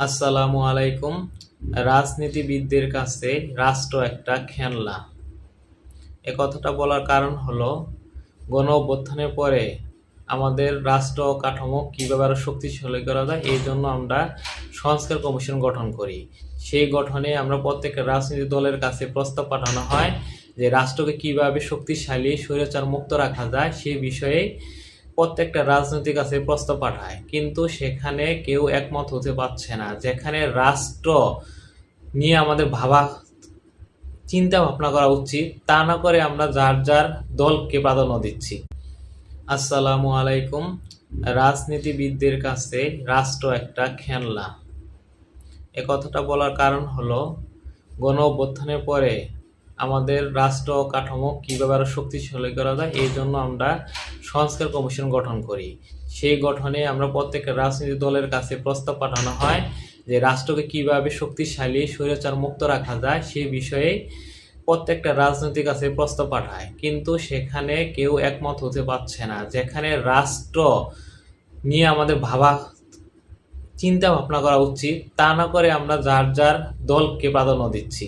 আসসালামু আলাইকুম। রাজনীতিবিদদের কাছে রাষ্ট্র একটা খেলনা। এ কথাটা বলার কারণ হলো, গণ অভ্যুত্থানের পরে আমাদের রাষ্ট্র কাঠামো কীভাবে আরও শক্তিশালী করা যায়, এই জন্য আমরা সংস্কার কমিশন গঠন করি। সেই গঠনে আমরা প্রত্যেকটা রাজনৈতিক দলের কাছে প্রস্তাব পাঠানো হয় যে রাষ্ট্রকে কীভাবে শক্তিশালী স্বৈরাচার মুক্ত রাখা যায় সেই বিষয়ে প্রত্যেকটা রাজনৈতিক কাছে প্রস্তাব পাঠায়, কিন্তু সেখানে কেউ একমত হতে পারছে না। যেখানে রাষ্ট্র নিয়ে আমাদের চিন্তা ভাবনা করা উচিত, তা না করে আমরা যার যার দলকে প্রাধান্য দিচ্ছি। আসসালামু আলাইকুম। রাজনীতিবিদদের কাছে রাষ্ট্র একটা খেলনা। এ কথাটা বলার কারণ হলো, গণ অভ্যুত্থানের পরে আমাদের রাষ্ট্র কাঠামো কীভাবে আরও শক্তিশালী করা যায়, এই জন্য আমরা সংস্কার কমিশন গঠন করি। সেই গঠনে আমরা প্রত্যেকটা রাজনৈতিক দলের কাছে প্রস্তাব পাঠানো হয় যে রাষ্ট্রকে কীভাবে শক্তিশালী স্বৈরাচার মুক্ত রাখা যায় সেই বিষয়ে প্রত্যেকটা রাজনৈতিক কাছে প্রস্তাব পাঠায়, কিন্তু সেখানে কেউ একমত হতে পারছে না। যেখানে রাষ্ট্র নিয়ে আমাদের চিন্তা ভাবনা করা উচিত, তা না করে আমরা যার যার দলকে প্রাধান্য দিচ্ছি।